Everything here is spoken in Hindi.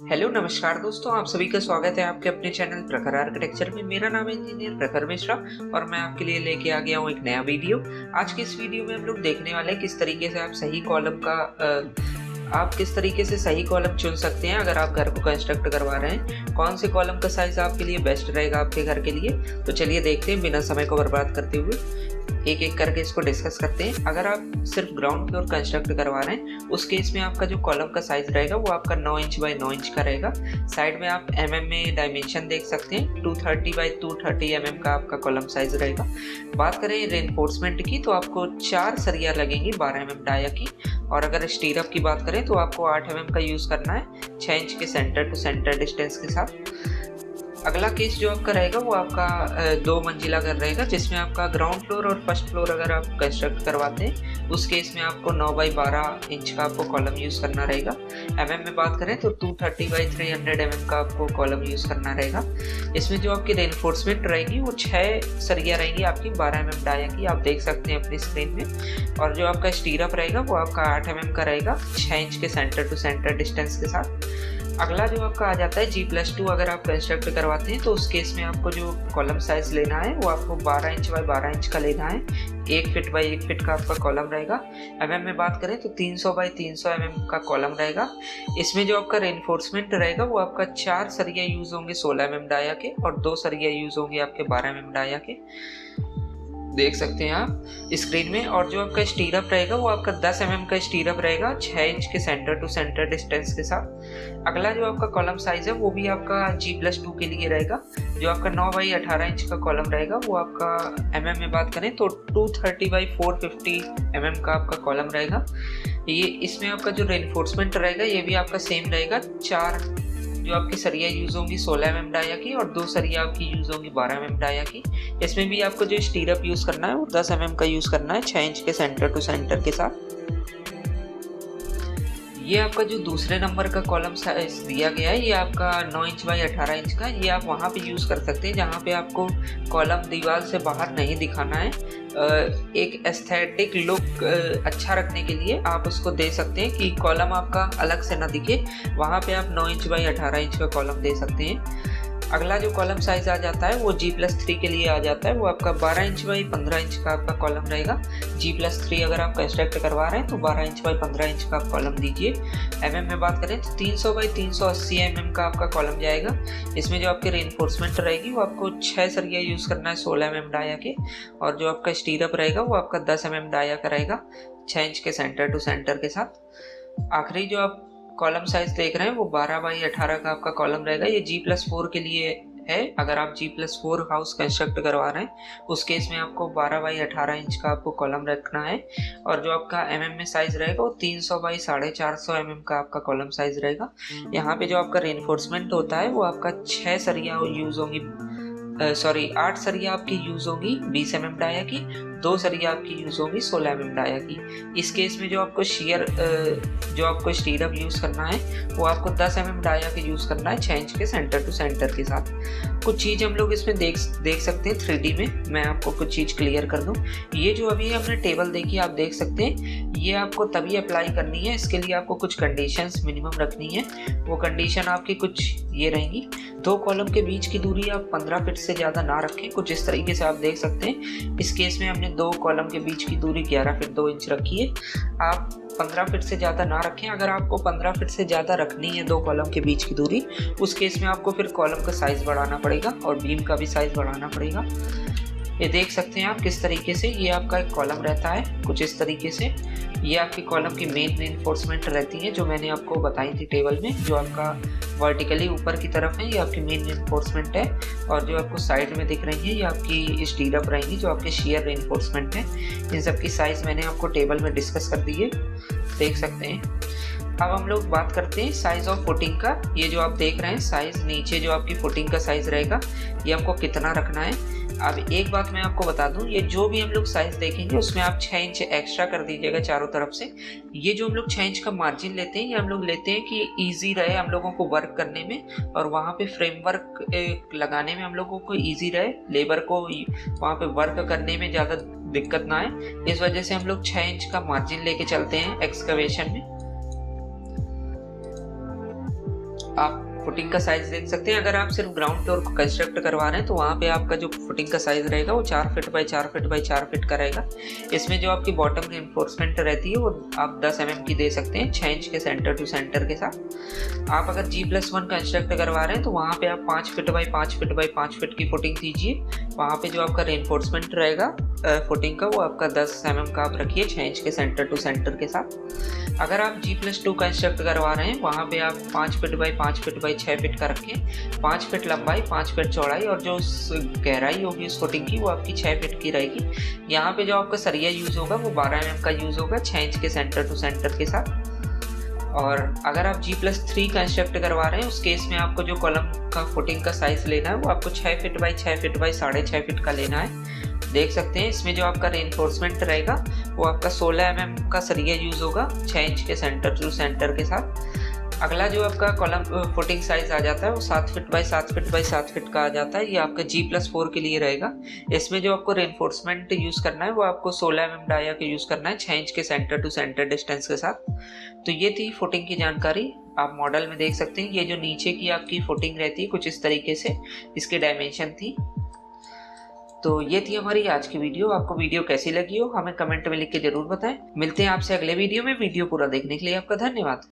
हेलो नमस्कार दोस्तों, आप सभी का स्वागत है आपके अपने चैनल प्रखर आर्किटेक्चर में। मेरा नाम है इंजीनियर प्रखर मिश्रा और मैं आपके लिए लेके आ गया हूँ एक नया वीडियो। आज की इस वीडियो में हम लोग देखने वाले हैं किस तरीके से आप किस तरीके से सही कॉलम चुन सकते हैं अगर आप घर को कंस्ट्रक्ट करवा रहे हैं। कौन से कॉलम का साइज आपके लिए बेस्ट रहेगा आपके घर के लिए, तो चलिए देखते हैं बिना समय को बर्बाद करते हुए एक एक करके इसको डिस्कस करते हैं। अगर आप सिर्फ ग्राउंड फ्लोर कंस्ट्रक्ट करवा रहे हैं उस केस में आपका जो कॉलम का साइज रहेगा वो आपका 9 इंच बाय 9 इंच का रहेगा। साइड में आप में डायमेंशन देख सकते हैं, 230 बाय 230 का आपका कॉलम साइज रहेगा। बात करें रेनफोर्समेंट की तो आपको 4 सरिया लगेंगी 12 डाया की, और अगर स्टीरअप की बात करें तो आपको 8 का यूज़ करना है 6 इंच के सेंटर टू सेंटर डिस्टेंस के साथ। अगला केस जो आपका रहेगा वो आपका 2 मंजिला घर रहेगा, जिसमें आपका ग्राउंड फ्लोर और फर्स्ट फ्लोर अगर आप कंस्ट्रक्ट करवाते हैं उस केस में आपको 9 बाई 12 इंच का आपको कॉलम यूज़ करना रहेगा। में बात करें तो 230 बाई 300 का आपको कॉलम यूज़ करना रहेगा। इसमें जो आपकी रेनफोर्समेंट रहेगी वो 6 सरिया रहेंगी आपकी 12 डाया की, आप देख सकते हैं अपनी स्क्रीन में। और जो आपका स्टीरअप रहेगा वो आपका 8 का रहेगा 6 इंच के सेंटर टू सेंटर डिस्टेंस के साथ। अगला जो आपका आ जाता है G+2, अगर आप कंस्ट्रक्ट करवाते हैं तो उस केस में आपको जो कॉलम साइज लेना है वो आपको 12 इंच बाय 12 इंच का लेना है। 1 फीट बाय 1 फीट का आपका कॉलम रहेगा। में बात करें तो 300 बाय 300 का कॉलम रहेगा। इसमें जो आपका रेनफोर्समेंट रहेगा वो आपका 4 सरिया यूज होंगे 16 डाया के और 2 सरिया यूज होंगे आपके 12 डाया के, देख सकते हैं आप स्क्रीन में। और जो आपका स्टीरअप रहेगा वो आपका 10 का स्टीरअप रहेगा 6 इंच के सेंटर टू सेंटर डिस्टेंस के साथ। अगला जो आपका कॉलम साइज है वो भी आपका G+2 के लिए रहेगा। जो आपका 9 बाई 18 इंच का कॉलम रहेगा वो आपका में बात करें तो 230 बाई 450 का आपका कॉलम रहेगा। ये इसमें आपका जो रेनफोर्समेंट रहेगा ये भी आपका सेम रहेगा। 4 जो आपकी सरिया यूज होंगी 16 डाया की और 2 सरिया आपकी यूज होंगी 12 डाया की। इसमें भी आपको जो स्टीरअप यूज करना है वो 10 का यूज करना है 6 इंच के सेंटर टू सेंटर के साथ। ये आपका जो दूसरे नंबर का कॉलम साइज दिया गया है ये आपका 9 इंच बाई 18 इंच का, ये आप वहाँ पे यूज़ कर सकते हैं जहाँ पे आपको कॉलम दीवार से बाहर नहीं दिखाना है। एक एस्थेटिक लुक अच्छा रखने के लिए आप उसको दे सकते हैं कि कॉलम आपका अलग से ना दिखे, वहाँ पे आप 9 इंच बाई 18 इंच का कॉलम दे सकते हैं। अगला जो कॉलम साइज आ जाता है वो G+3 के लिए आ जाता है, वो आपका 12 इंच बाई 15 इंच का आपका कॉलम रहेगा। G+3 अगर आप कंस्ट्रक्ट करवा रहे हैं तो 12 इंच बाई 15 इंच का आप कॉलम dीजिए। में बात करें तो 300 बाई 380 का आपका कॉलम जाएगा। इसमें जो आपकी रेनफोर्समेंट रहेगी वो आपको 6 सरिया यूज़ करना है 16 डाया के, और जो आपका स्टीरअप रहेगा वो आपका 10 डाया का रहेगा 6 इंच के सेंटर टू सेंटर के साथ। आखिरी जो आप कॉलम साइज देख रहे हैं वो 12 बाई 18 का आपका कॉलम रहेगा। ये G+4 के लिए है। अगर आप G+4 हाउस कंस्ट्रक्ट करवा रहे हैं उस केस में आपको 12 बाई 18 इंच का आपको कॉलम रखना है। और जो आपका में साइज रहेगा वो 300 बाई 450 का आपका कॉलम साइज रहेगा। यहाँ पे जो आपका रेनफोर्समेंट होता है वो आपका 6 सरिया यूज होंगी 8 सरिया आपकी यूज होगी 20 डाया की, 2 सरिया आपकी यूज होगी 16 डाया की। इस केस में जो आपको जो आपको स्टीरअप यूज करना है वो आपको 10 डाया के यूज करना है 6 इंच के सेंटर टू सेंटर के साथ। कुछ चीज़ हम लोग इसमें देख सकते हैं 3D में, मैं आपको कुछ चीज़ क्लियर कर दूं। ये जो अभी हमने टेबल देखी आप देख सकते हैं, ये आपको तभी अप्लाई करनी है, इसके लिए आपको कुछ कंडीशंस मिनिमम रखनी है। वो कंडीशन आपकी कुछ ये रहेंगी। 2 कॉलम के बीच की दूरी आप 15 फीट से ज़्यादा ना रखें, कुछ इस तरीके से आप देख सकते हैं। इस केस में हमने 2 कॉलम के बीच की दूरी 11 फीट 2 इंच रखी है। आप 15 फीट से ज़्यादा ना रखें। अगर आपको 15 फीट से ज़्यादा रखनी है 2 कॉलम के बीच की दूरी, उस केस में आपको फिर कॉलम का साइज़ बढ़ाना पड़ेगा और बीम का भी साइज़ बढ़ाना पड़ेगा। ये देख सकते हैं आप किस तरीके से ये आपका एक कॉलम रहता है, कुछ इस तरीके से। ये आपकी कॉलम की मेन रेनफोर्समेंट रहती है जो मैंने आपको बताई थी टेबल में। जो आपका वर्टिकली ऊपर की तरफ है ये आपकी मेन रेनफोर्समेंट है, और जो आपको साइड में दिख रही है ये आपकी स्टीरअप रहेंगी जो आपके शियर रेनफोर्समेंट है। इन सब की साइज़ मैंने आपको टेबल में डिस्कस कर दी है, देख सकते हैं। अब हम लोग बात करते हैं साइज़ ऑफ फुटिंग का। ये जो आप देख रहे हैं साइज़, नीचे जो आपकी फुटिंग का साइज़ रहेगा ये हमको कितना रखना है। अब एक बात मैं आपको बता दूं, ये जो भी हम लोग साइज़ देखेंगे उसमें आप 6 इंच एक्स्ट्रा कर दीजिएगा चारों तरफ से। ये जो हम लोग 6 इंच का मार्जिन लेते हैं ये हम लोग लेते हैं कि ईजी रहे हम लोगों को वर्क करने में, और वहाँ पे फ्रेमवर्क लगाने में हम लोगों को ईजी रहे, लेबर को वहाँ पे वर्क करने में ज़्यादा दिक्कत ना आए। इस वजह से हम लोग 6 इंच का मार्जिन लेके चलते हैं एक्सकवेशन में। आप फुटिंग का साइज देख सकते हैं। अगर आप सिर्फ ग्राउंड फ्लोर को कंस्ट्रक्ट करवा रहे हैं तो वहाँ पे आपका जो फुटिंग का साइज रहेगा वो 4 feet by 4 feet by 4 feet का रहेगा। इसमें जो आपकी बॉटम रिइंफोर्समेंट रहती है वो आप 10 mm की दे सकते हैं 6 इंच के सेंटर टू सेंटर के साथ। आप अगर G+1 कंस्ट्रक्ट करवा रहे हैं तो वहाँ पे आप 5 feet by 5 feet by 5 feet की फुटिंग दीजिए। वहाँ पे जो आपका रिइंफोर्समेंट रहेगा फुटिंग का वो आपका 10 mm का आप रखिए 6 इंच के सेंटर टू सेंटर के साथ। अगर आप G+2 कंस्ट्रक्ट करवा रहे हैं वहाँ पे आप 5 feet by 5 feet by 6 feet का रखें। 5 फीट लंबाई 5 फीट चौड़ाई और जो गहराई होगी उस फुटिंग की वो आपकी 6 फीट की रहेगी। यहाँ पे जो आपका सरिया यूज़ होगा वो 12 mm का यूज़ होगा 6 इंच के सेंटर टू सेंटर के साथ। और अगर आप G+3 कंस्ट्रक्ट करवा रहे हैं उस केस में आपको जो कॉलम का फुटिंग का साइज लेना है वो आपको 6 feet by 6 feet by 6.5 feet का लेना है। देख सकते हैं इसमें जो आपका रेनफोर्समेंट रहेगा वो आपका 16 mm का सरिया यूज़ होगा 6 इंच के सेंटर टू सेंटर के साथ। अगला जो आपका कॉलम फुटिंग साइज आ जाता है वो 7 feet by 7 feet by 7 feet का आ जाता है। ये आपका G+4 के लिए रहेगा। इसमें जो आपको रेनफोर्समेंट यूज़ करना है वो आपको 16 mm डाया का यूज़ करना है 6 इंच के सेंटर टू सेंटर डिस्टेंस के साथ। तो ये थी फुटिंग की जानकारी। आप मॉडल में देख सकते हैं ये जो नीचे की आपकी फुटिंग रहती है कुछ इस तरीके से इसकी डायमेंशन थी। तो ये थी हमारी आज की वीडियो। आपको वीडियो कैसी लगी हो हमें कमेंट में लिख के जरूर बताएं। मिलते हैं आपसे अगले वीडियो में। वीडियो पूरा देखने के लिए आपका धन्यवाद।